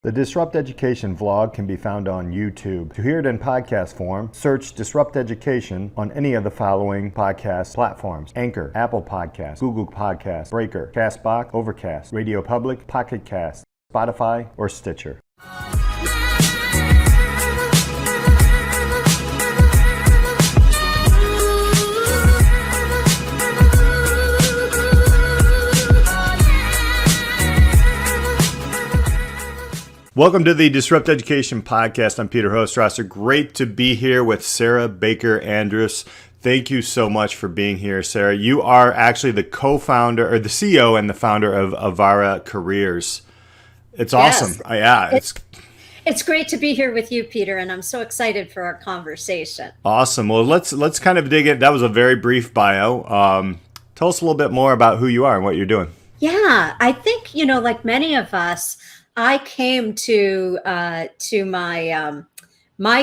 The Disrupt Education vlog can be found on YouTube. To hear it in podcast form, search Disrupt Education on any of the following podcast platforms: Anchor, Apple Podcasts, Google Podcasts, Breaker, Castbox, Overcast, Radio Public, Pocket Cast, Spotify, or Stitcher. Welcome to the Disrupt Education Podcast. I'm Peter Hostrasser. Great to be here with Sarah Baker Andrus. Thank you so much for being here, Sarah. You are actually the co-founder, or the CEO and the founder of Avarah Careers. It's awesome. Yes. It's great to be here with you, Peter, and I'm so excited for our conversation. Awesome. Well, let's kind of dig in. That was a very brief bio. Tell us a little bit more about who you are and what you're doing. Yeah, I think, like many of us, I came to my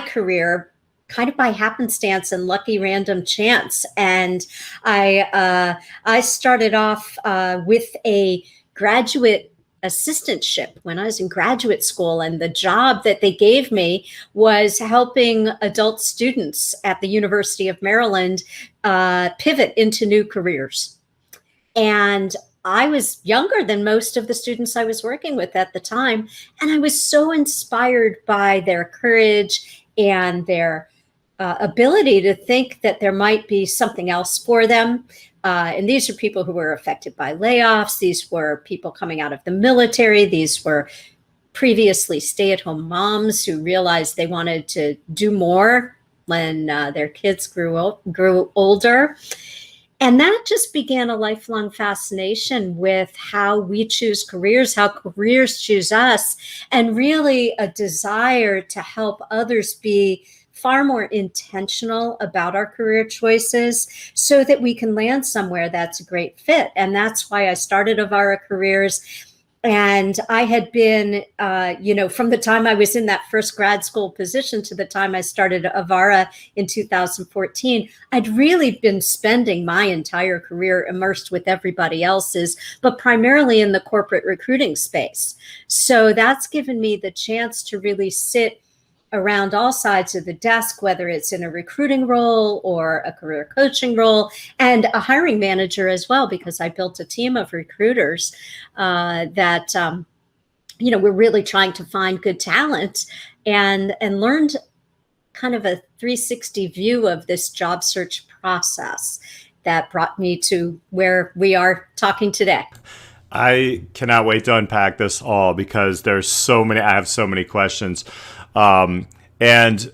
career kind of by happenstance and lucky random chance, and I started off with a graduate assistantship when I was in graduate school, and the job that they gave me was helping adult students at the University of Maryland pivot into new careers. And I was younger than most of the students I was working with at the time, and I was so inspired by their courage and their ability to think that there might be something else for them. And these are people who were affected by layoffs. These were people coming out of the military. These were previously stay-at-home moms who realized they wanted to do more when their kids grew older. And that just began a lifelong fascination with how we choose careers, how careers choose us, and really a desire to help others be far more intentional about our career choices so that we can land somewhere that's a great fit. And that's why I started Avarah Careers. And I had been, from the time I was in that first grad school position to the time I started Avarah in 2014, I'd really been spending my entire career immersed with everybody else's, but primarily in the corporate recruiting space. So that's given me the chance to really sit around all sides of the desk, whether it's in a recruiting role or a career coaching role, and a hiring manager as well, because I built a team of recruiters that we're really trying to find good talent, and learned kind of a 360 view of this job search process that brought me to where we are talking today. I cannot wait to unpack this all because I have so many questions. And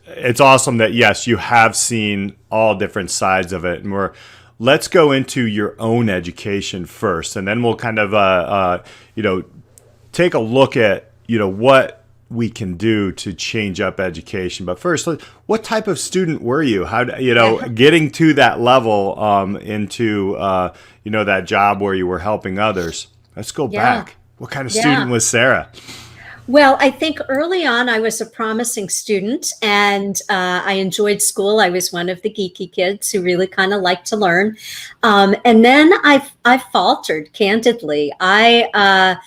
it's awesome that, yes, you have seen all different sides of it. And let's go into your own education first, and then we'll kind of, take a look at, what we can do to change up education. But first, what type of student were you? How, getting to that level, into, that job where you were helping others? Let's go back. What kind of student was Sarah? Well, I think early on I was a promising student, and I enjoyed school. I was one of the geeky kids who really kind of liked to learn. And then I faltered, candidly. I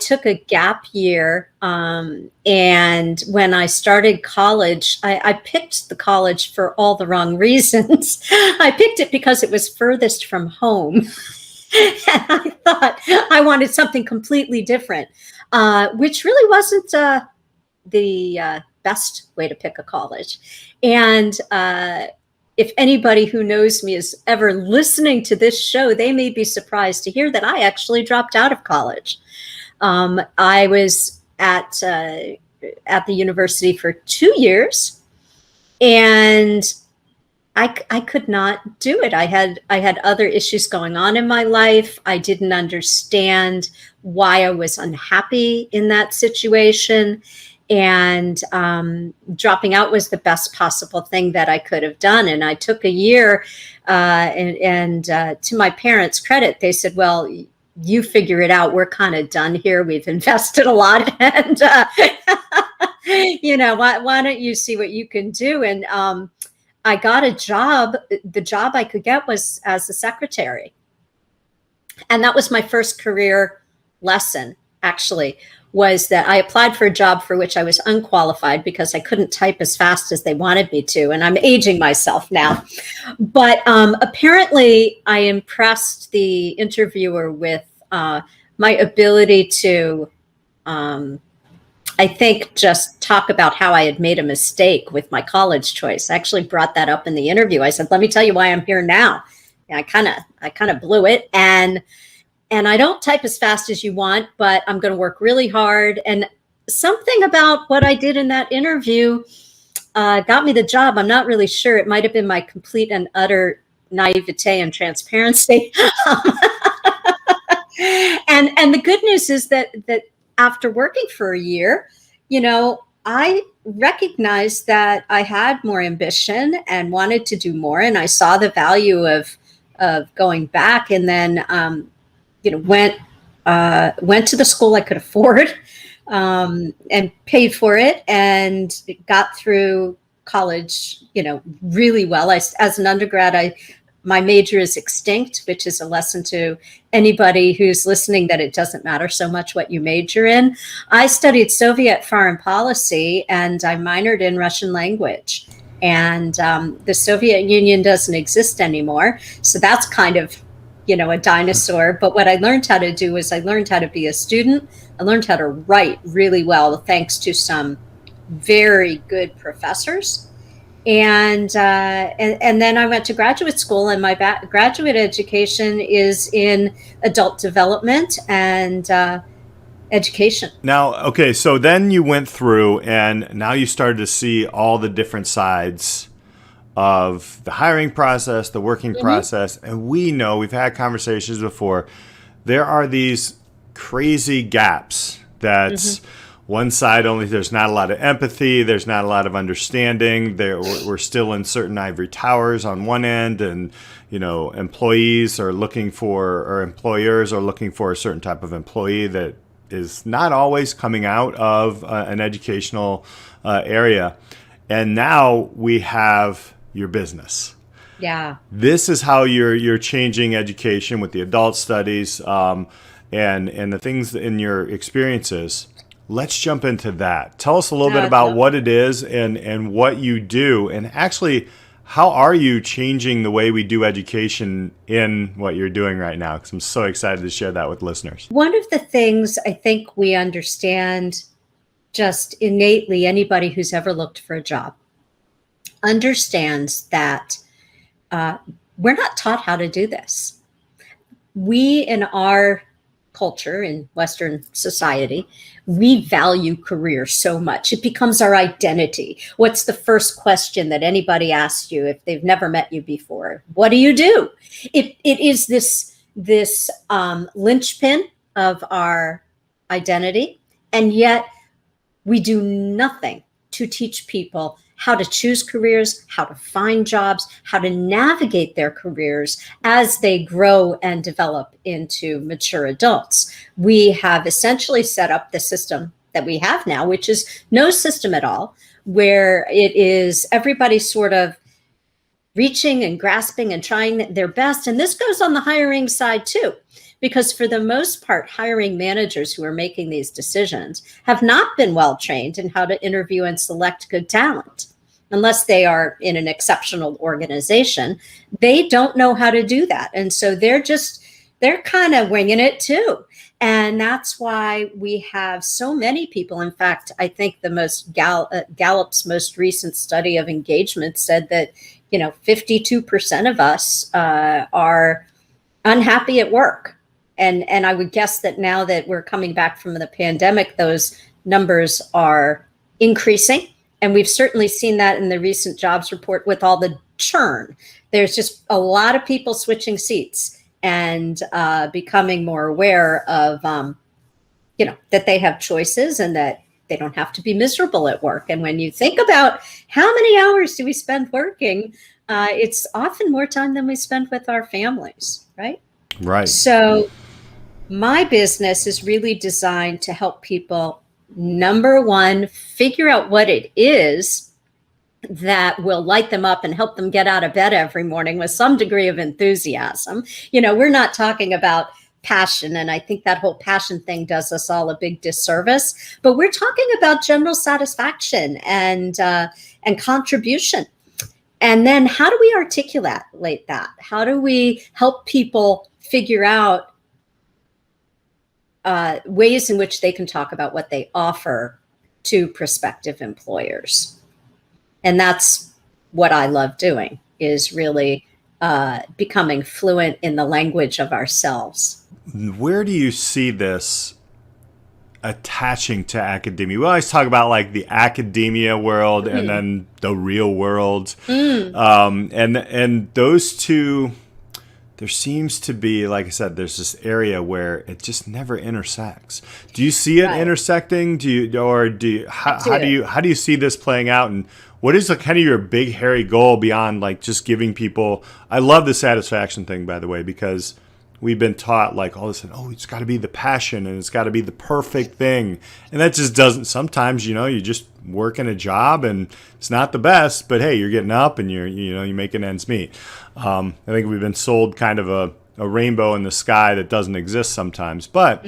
took a gap year, and when I started college, I picked the college for all the wrong reasons. I picked it because it was furthest from home. And I thought I wanted something completely different. Which really wasn't the best way to pick a college. And if anybody who knows me is ever listening to this show, they may be surprised to hear that I actually dropped out of college. I was at the university for 2 years, and I could not do it. I had other issues going on in my life. I didn't understand why I was unhappy in that situation. And dropping out was the best possible thing that I could have done. And I took a year, and to my parents' credit, they said, well, you figure it out. We're kind of done here. We've invested a lot. And, why don't you see what you can do? And I got a job. The job I could get was as a secretary. And that was my first career lesson, actually, was that I applied for a job for which I was unqualified because I couldn't type as fast as they wanted me to. And I'm aging myself now. But apparently I impressed the interviewer with my ability to, I think, just talk about how I had made a mistake with my college choice. I actually brought that up in the interview. I said, let me tell you why I'm here now. And I kind of blew it. And I don't type as fast as you want, but I'm going to work really hard. And something about what I did in that interview got me the job. I'm not really sure. It might have been my complete and utter naivete and transparency. And the good news is that after working for a year, I recognized that I had more ambition and wanted to do more. And I saw the value of going back, and then went to the school I could afford, and paid for it, and got through college, really well. As an undergrad, my major is extinct, which is a lesson to anybody who's listening that it doesn't matter so much what you major in. I studied Soviet foreign policy, and I minored in Russian language. And the Soviet Union doesn't exist anymore. So that's kind of, a dinosaur. But what I learned how to do is I learned how to be a student. I learned how to write really well, thanks to some very good professors. And then I went to graduate school, and my graduate education is in adult development and education. Now, okay, so then you went through, and now you started to see all the different sides of the hiring process, the working process. And we know, we've had conversations before, there are these crazy gaps that's one side only. There's not a lot of empathy. There's not a lot of understanding. We're still in certain ivory towers on one end, and employees are looking for, or employers are looking for, a certain type of employee that is not always coming out of an educational area. And now we have your business. Yeah. This is how you're changing education with the adult studies, and the things in your experiences. Let's jump into that. Tell us a little bit about what it is and what you do, and actually, how are you changing the way we do education in what you're doing right now? Because I'm so excited to share that with listeners. One of the things I think we understand just innately, anybody who's ever looked for a job understands that we're not taught how to do this. We, in our culture, in Western society, we value career so much. It becomes our identity. What's the first question that anybody asks you if they've never met you before? What do you do? It is this linchpin of our identity, and yet we do nothing to teach people how to choose careers, how to find jobs, how to navigate their careers as they grow and develop into mature adults. We have essentially set up the system that we have now, which is no system at all, where it is everybody sort of reaching and grasping and trying their best. And this goes on the hiring side too, because for the most part, hiring managers who are making these decisions have not been well trained in how to interview and select good talent. Unless they are in an exceptional organization, they don't know how to do that. And so they're kind of winging it too. And that's why we have so many people. In fact, I think the most Gallup's most recent study of engagement said that 52% of us are unhappy at work. And I would guess that now that we're coming back from the pandemic, those numbers are increasing. And we've certainly seen that in the recent jobs report with all the churn. There's just a lot of people switching seats and becoming more aware of, that they have choices and that they don't have to be miserable at work. And when you think about how many hours do we spend working, it's often more time than we spend with our families, right? Right. So my business is really designed to help people, number one, figure out what it is that will light them up and help them get out of bed every morning with some degree of enthusiasm. We're not talking about passion. And I think that whole passion thing does us all a big disservice. But we're talking about general satisfaction and contribution. And then how do we articulate that? How do we help people figure out ways in which they can talk about what they offer to prospective employers? And that's what I love doing, is really becoming fluent in the language of ourselves. Where do you see this attaching to academia? We always talk about like the academia world and then the real world. And those two, there seems to be, like I said, there's this area where it just never intersects. Do you see it intersecting? How do you see this playing out? And what is kind of your big hairy goal beyond like just giving people? I love the satisfaction thing, by the way, because we've been taught like all this, it's got to be the passion and it's got to be the perfect thing, and that just doesn't. Sometimes you just working a job and it's not the best, but hey, you're getting up and you're making ends meet. I think we've been sold kind of a rainbow in the sky that doesn't exist sometimes. But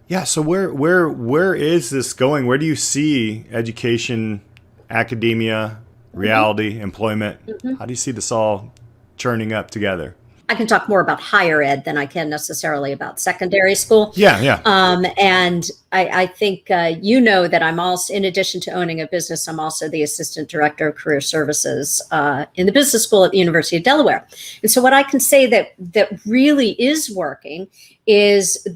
yeah, so where is this going? Where do you see education, academia, reality, employment? How do you see this all churning up together? I can talk more about higher ed than I can necessarily about secondary school. Yeah. And I think that I'm also, in addition to owning a business, I'm also the assistant director of career services in the business school at the University of Delaware. And so what I can say that really is working is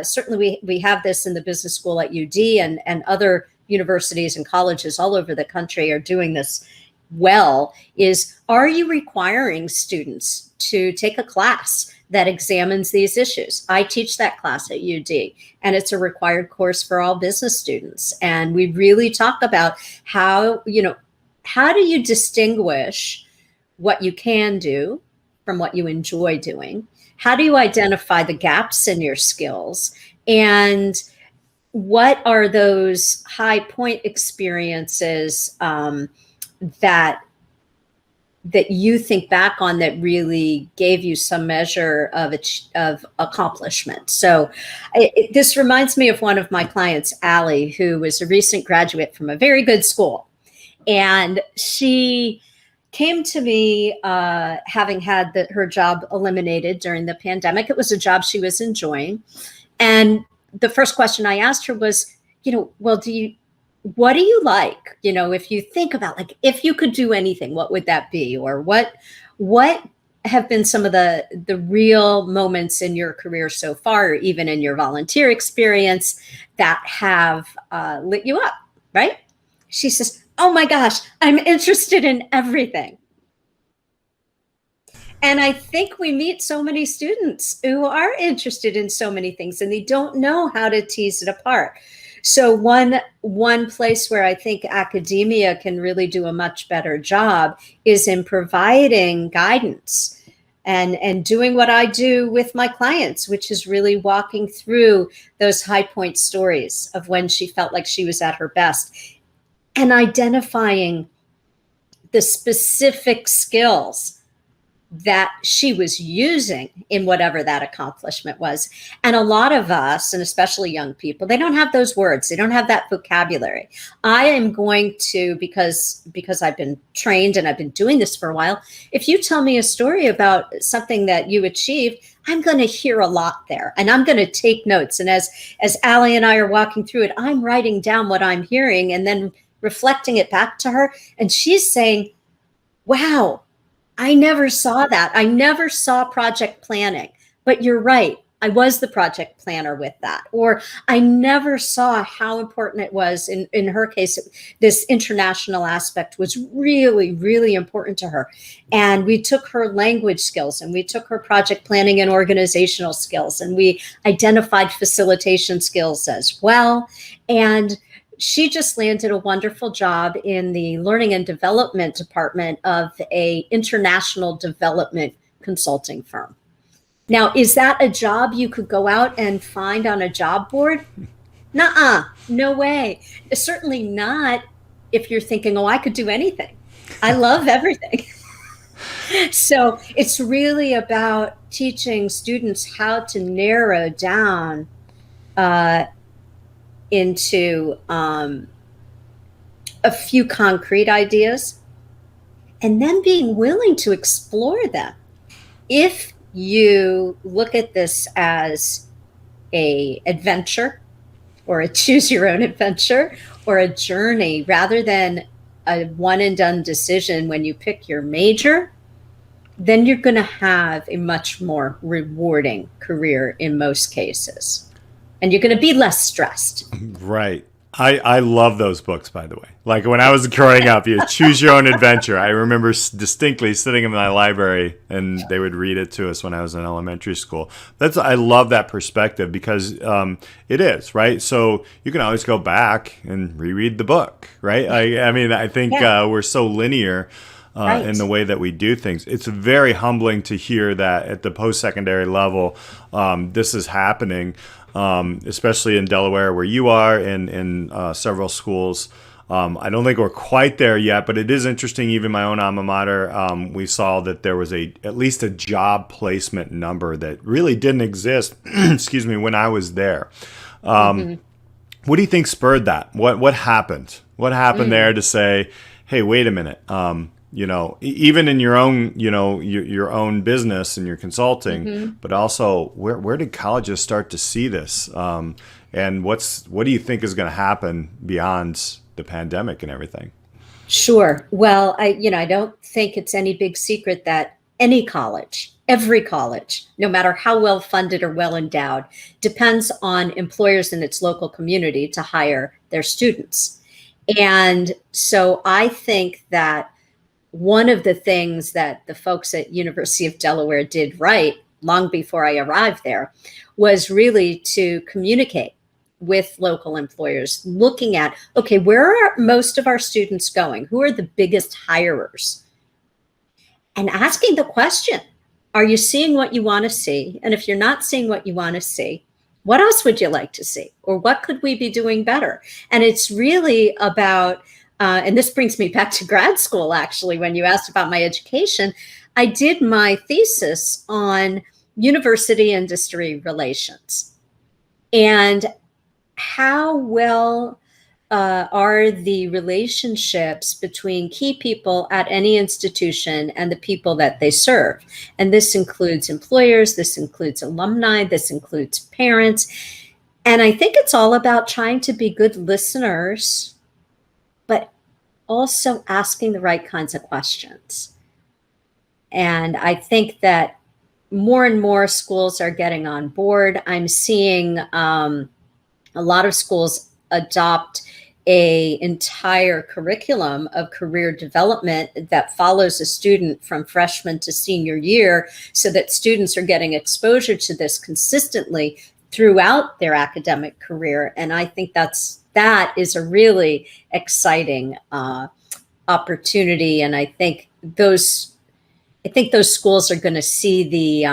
certainly we have this in the business school at UD, and other universities and colleges all over the country are doing this well, is, are you requiring students to take a class that examines these issues? I teach that class at UD, and it's a required course for all business students. And we really talk about how do you distinguish what you can do from what you enjoy doing? How do you identify the gaps in your skills? And what are those high point experiences that you think back on that really gave you some measure of accomplishment? So this reminds me of one of my clients, Allie, who was a recent graduate from a very good school. And she came to me having had her job eliminated during the pandemic. It was a job she was enjoying. And the first question I asked her was, what do you like? If you think about, like, if you could do anything, what would that be? Or what have been some of the real moments in your career so far, or even in your volunteer experience, that have lit you up, right? She says, oh my gosh, I'm interested in everything. And I think we meet so many students who are interested in so many things, and they don't know how to tease it apart. So one place where I think academia can really do a much better job is in providing guidance and doing what I do with my clients, which is really walking through those high point stories of when she felt like she was at her best, and identifying the specific skills that she was using in whatever that accomplishment was. And a lot of us, and especially young people, they don't have those words. They don't have that vocabulary. I am going to, because I've been trained and I've been doing this for a while, if you tell me a story about something that you achieved, I'm going to hear a lot there, and I'm going to take notes. And as Allie and I are walking through it, I'm writing down what I'm hearing and then reflecting it back to her. And she's saying, wow, I never saw that. I never saw project planning, but you're right. I was the project planner with that. Or I never saw how important it was. In her case, this international aspect was really, really important to her. And we took her language skills, and we took her project planning and organizational skills, and we identified facilitation skills as well. And she just landed a wonderful job in the learning and development department of a international development consulting firm. Now, is that a job you could go out and find on a job board? Nuh-uh, no way. Certainly not if you're thinking, oh, I could do anything. I love everything. So it's really about teaching students how to narrow down uh, into a few concrete ideas and then being willing to explore them. If you look at this as a adventure or a choose your own adventure or a journey rather than a one and done decision when you pick your major, then you're going to have a much more rewarding career in most cases. And you're going to be less stressed. Right. I love those books, by the way. Like when I was growing up, you choose your own adventure. I remember distinctly sitting in my library and they would read it to us when I was in elementary school. I love that perspective because it is, right? So you can always go back and reread the book, right? I think we're so linear in the way that we do things. It's very humbling to hear that at the post-secondary level, this is happening. Especially in Delaware where you are and in several schools. I don't think we're quite there yet, but it is interesting. Even my own alma mater, we saw that there was at least a job placement number that really didn't exist, excuse me, when I was there. What do you think spurred that? What happened? What happened there to say, hey, wait a minute, even in your own, your own business and your consulting, but also where did colleges start to see this? And what do you think is going to happen beyond the pandemic and everything? Sure. Well, I don't think it's any big secret that any college, every college, no matter how well funded or well endowed, depends on employers in its local community to hire their students. And so I think that one of the things that the folks at University of Delaware did right long before I arrived there was really to communicate with local employers, looking at, okay, where are most of our students going? Who are the biggest hirers? And asking the question, are you seeing what you want to see? And if you're not seeing what you want to see, what else would you like to see? Or what could we be doing better? And it's really about and this brings me back to grad school, actually, when you asked about my education. I did my thesis on university industry relations and how well are the relationships between key people at any institution and the people that they serve. And this includes employers, this includes alumni, this includes parents. And I think it's all about trying to be good listeners, but also asking the right kinds of questions. And I think that more and more schools are getting on board. I'm seeing a lot of schools adopt an entire curriculum of career development that follows a student from freshman to senior year so that students are getting exposure to this consistently throughout their academic career. And I think that is a really exciting opportunity, and I think those schools are going to see the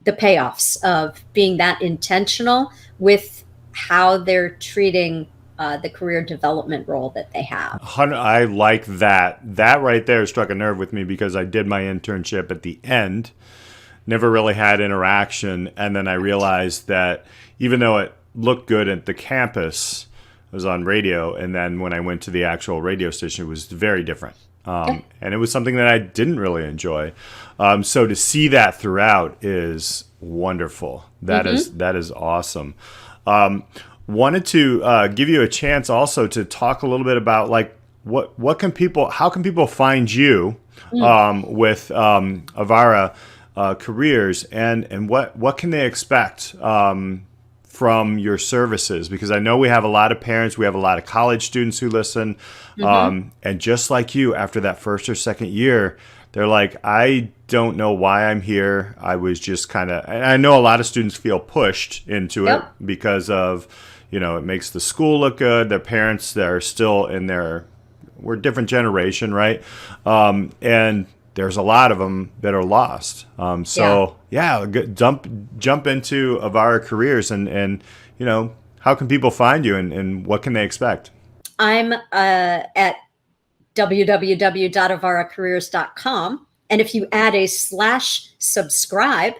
payoffs of being that intentional with how they're treating the career development role that they have. I like that. That right there struck a nerve with me because I did my internship at the end, never really had interaction, and then I realized that even though it looked good at the campus, I was on radio, and then when I went to the actual radio station, it was very different. And it was something that I didn't really enjoy. So to see that throughout is wonderful. That is awesome. Wanted to give you a chance also to talk a little bit about like how can people find you with Avarah Careers and what can they expect from your services? Because I know we have a lot of parents, we have a lot of college students who listen, and just like you, after that first or second year, they're like, I don't know why I'm here. I was just and I know a lot of students feel pushed into it because of, it makes the school look good. Their parents, they're still we're a different generation, right? And there's a lot of them that are lost. Jump into Avarah Careers and how can people find you and what can they expect? I'm at www.avarahcareers.com, And if you add a /subscribe,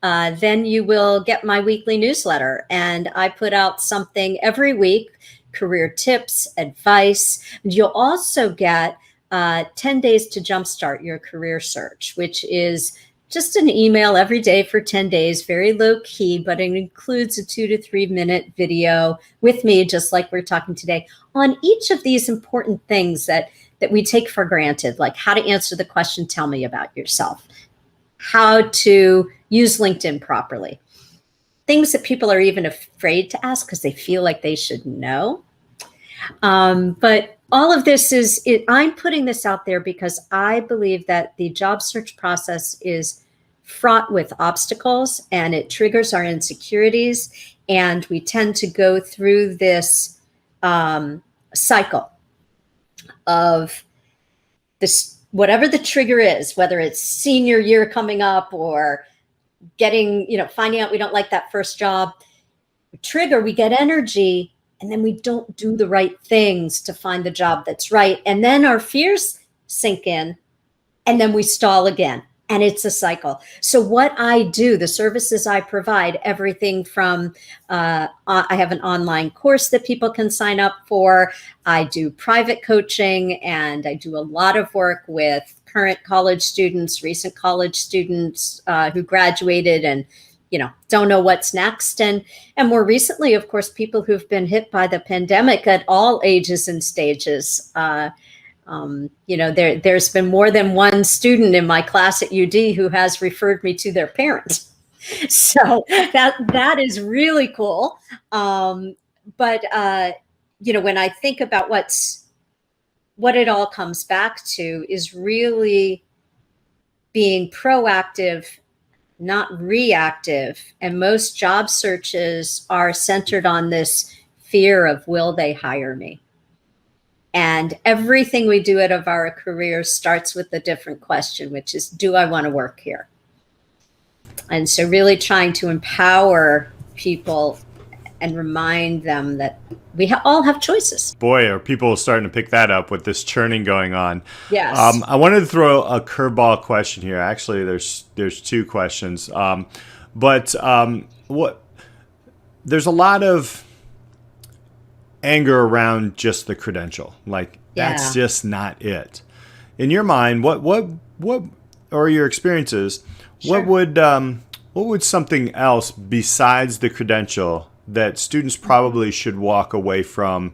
then you will get my weekly newsletter. And I put out something every week, career tips, advice. You'll also get 10 days to jumpstart your career search, which is just an email every day for 10 days, very low key, but it includes a 2 to 3 minute video with me, just like we're talking today, on each of these important things that we take for granted, like how to answer the question, tell me about yourself, how to use LinkedIn properly, things that people are even afraid to ask because they feel like they should know. But all of this I'm putting this out there because I believe that the job search process is fraught with obstacles and it triggers our insecurities. And we tend to go through this cycle of this, whatever the trigger is, whether it's senior year coming up or finding out we don't like that first job. We get energy, and then we don't do the right things to find the job that's right. And then our fears sink in, and then we stall again. And it's a cycle. So what I do, the services I provide, everything from, I have an online course that people can sign up for. I do private coaching, and I do a lot of work with current college students, recent college students who graduated and don't know what's next. And more recently, of course, people who've been hit by the pandemic at all ages and stages. There's been more than one student in my class at UD who has referred me to their parents. So that is really cool. But when I think about what it all comes back to is really being proactive, not reactive. And most job searches are centered on this fear of, will they hire me? And everything we do at Avarah Careers starts with a different question, which is, do I want to work here? And so really trying to empower people and remind them that we all have choices. Boy, are people starting to pick that up with this churning going on. Yes. I wanted to throw a curveball question here. Actually, there's two questions. There's a lot of anger around just the credential. Like, that's just not it. In your mind, what or your experiences, Sure. what would something else besides the credential that students probably should walk away from,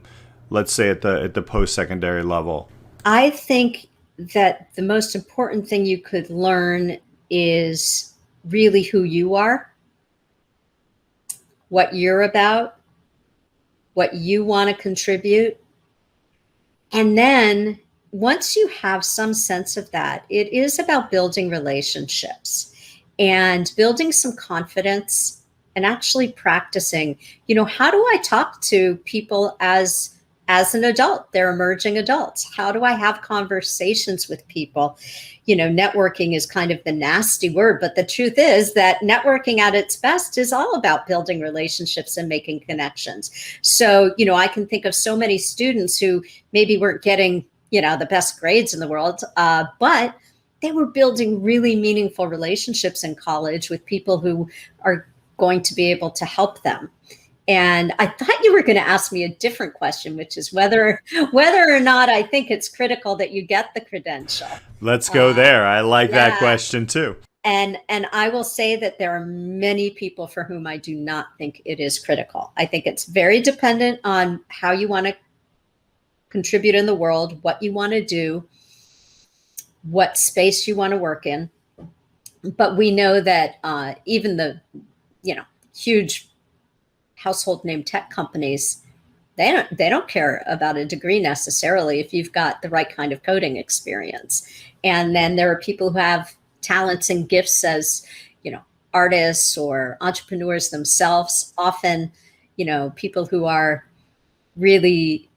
let's say at the post-secondary level? I think that the most important thing you could learn is really who you are, what you're about, what you want to contribute. And then once you have some sense of that, it is about building relationships and building some confidence and actually practicing, how do I talk to people as an adult? They're emerging adults. How do I have conversations with people? Networking is kind of the nasty word, but the truth is that networking at its best is all about building relationships and making connections. So, I can think of so many students who maybe weren't getting, the best grades in the world, but they were building really meaningful relationships in college with people who are going to be able to help them. And I thought you were going to ask me a different question, which is whether or not I think it's critical that you get the credential. Let's go there. I like that question too. And I will say that there are many people for whom I do not think it is critical. I think it's very dependent on how you want to contribute in the world, what you want to do, what space you want to work in. But we know that even the huge household name tech companies, they don't care about a degree necessarily if you've got the right kind of coding experience. And then there are people who have talents and gifts as artists or entrepreneurs themselves, often people who are really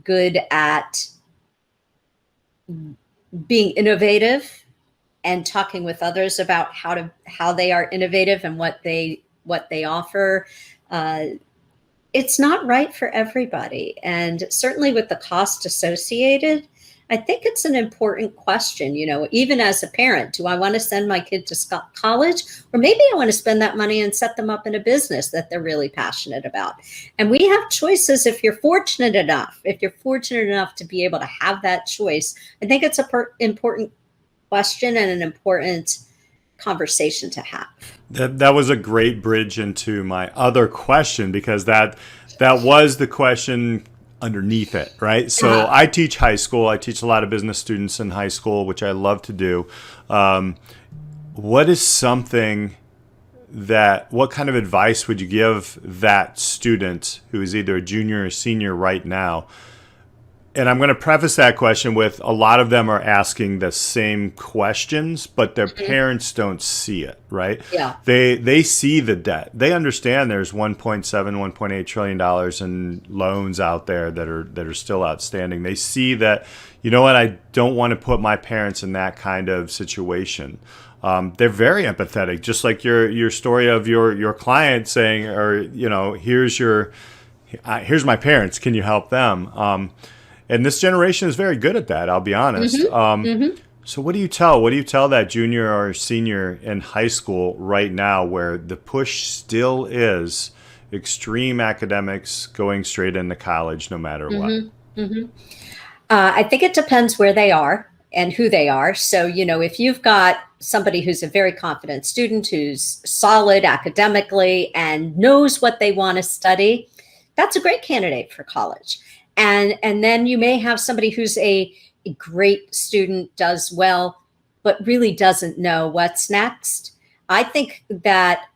good at being innovative and talking with others about how they are innovative and what they offer. It's not right for everybody. And certainly with the cost associated, I think it's an important question, even as a parent. Do I want to send my kid to college? Or maybe I want to spend that money and set them up in a business that they're really passionate about. And we have choices if you're fortunate enough. If you're fortunate enough to be able to have that choice, I think it's an important question and an important conversation to have. That was a great bridge into my other question, because that was the question underneath it, right? So I teach high school. I teach a lot of business students in high school, which I love to do. What is something what kind of advice would you give that student who is either a junior or senior right now? And I'm going to preface that question with, a lot of them are asking the same questions, but their parents don't see it, right? Yeah. They see the debt. They understand there's $1.8 trillion in loans out there that are still outstanding. They see that, I don't want to put my parents in that kind of situation. They're very empathetic, just like your story of your client saying, or, here's my parents, can you help them? And this generation is very good at that, I'll be honest. So what do you tell that junior or senior in high school right now, where the push still is extreme academics, going straight into college no matter what? I think it depends where they are and who they are. So, if you've got somebody who's a very confident student, who's solid academically and knows what they want to study, that's a great candidate for college. And then you may have somebody who's a great student, does well, but really doesn't know what's next. I think that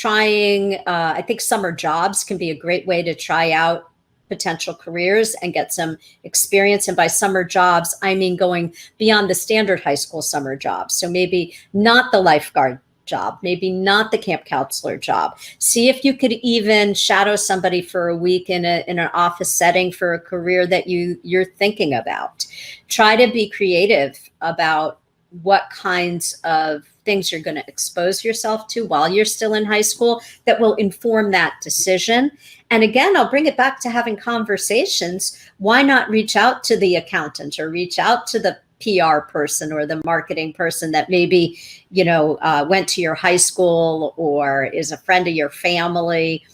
I think summer jobs can be a great way to try out potential careers and get some experience. And by summer jobs, I mean going beyond the standard high school summer jobs. So maybe not the lifeguard job, maybe not the camp counselor job. See if you could even shadow somebody for a week in an office setting for a career that you're thinking about. Try to be creative about what kinds of things you're going to expose yourself to while you're still in high school that will inform that decision. And again, I'll bring it back to having conversations. Why not reach out to the accountant or reach out to the PR person or the marketing person that maybe, went to your high school or is a friend of your family,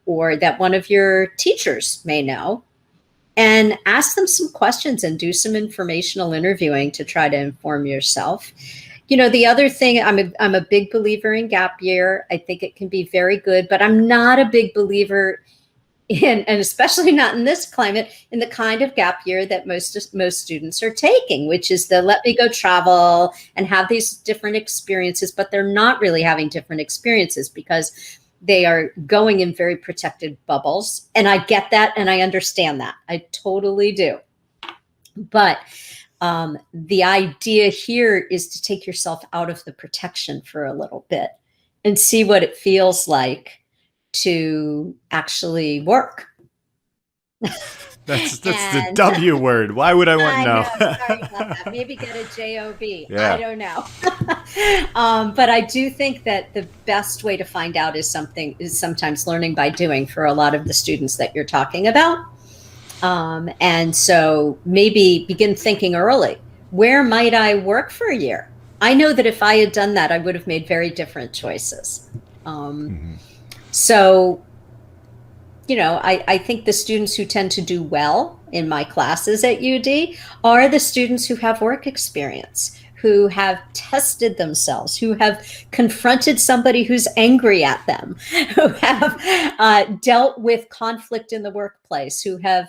or that one of your teachers may know, and ask them some questions and do some informational interviewing to try to inform yourself. The other thing, I'm a big believer in gap year. I think it can be very good, but I'm not a big believer and especially not in this climate, in the kind of gap year that most students are taking, which is the let me go travel and have these different experiences, but they're not really having different experiences because they are going in very protected bubbles. And I get that and I understand that. I totally do. But the idea here is to take yourself out of the protection for a little bit and see what it feels like to actually work. That's the W word. Why would I want to know? Sorry about that. Maybe get a job. Yeah. I don't know. But I do think that the best way to find out is sometimes learning by doing for a lot of the students that you're talking about. And so maybe begin thinking early. Where might I work for a year? I know that if I had done that, I would have made very different choices. So, I think the students who tend to do well in my classes at UD are the students who have work experience, who have tested themselves, who have confronted somebody who's angry at them, who have dealt with conflict in the workplace, who have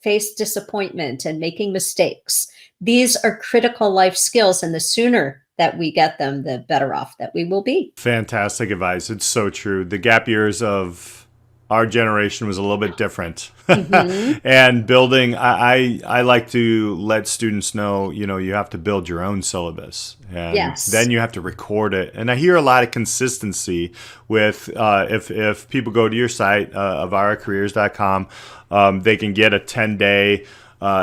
faced disappointment and making mistakes. These are critical life skills, and the sooner that we get them, the better off that we will be. Fantastic advice. It's so true. The gap years of our generation was a little bit different. And building, I like to let students know, you have to build your own syllabus. And then you have to record it. And I hear a lot of consistency with, if people go to your site, avarahcareers.com, they can get a 10-day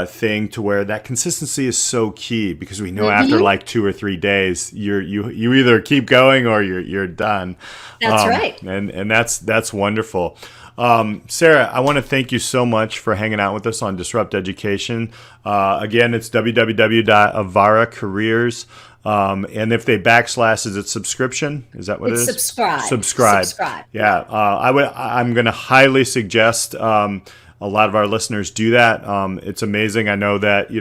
thing to where that consistency is so key, because we know after like 2 or 3 days, you either keep going or you're done. That's right. And that's wonderful. Sarah, I want to thank you so much for hanging out with us on Disrupt Education. Again, it's www.Avarah Careers. And if they backslash, is it subscription? Is that what it is? Subscribe. Subscribe. Yeah. I'm going to highly suggest, a lot of our listeners do that. It's amazing. I know that,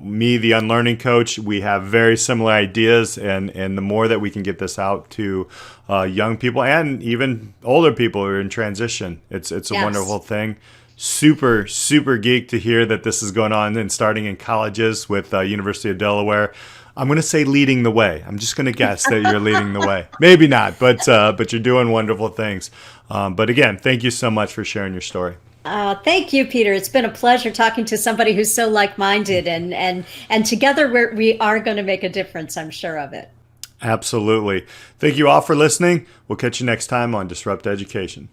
me, the unlearning coach, we have very similar ideas, and the more that we can get this out to young people and even older people who are in transition, it's a wonderful thing. Super, super geeked to hear that this is going on and starting in colleges with University of Delaware. I'm going to say leading the way. I'm just going to guess that you're leading the way. Maybe not, but you're doing wonderful things. But again, thank you so much for sharing your story. Thank you, Peter. It's been a pleasure talking to somebody who's so like-minded, and together we are going to make a difference. I'm sure of it. Absolutely. Thank you all for listening. We'll catch you next time on Disrupt Education.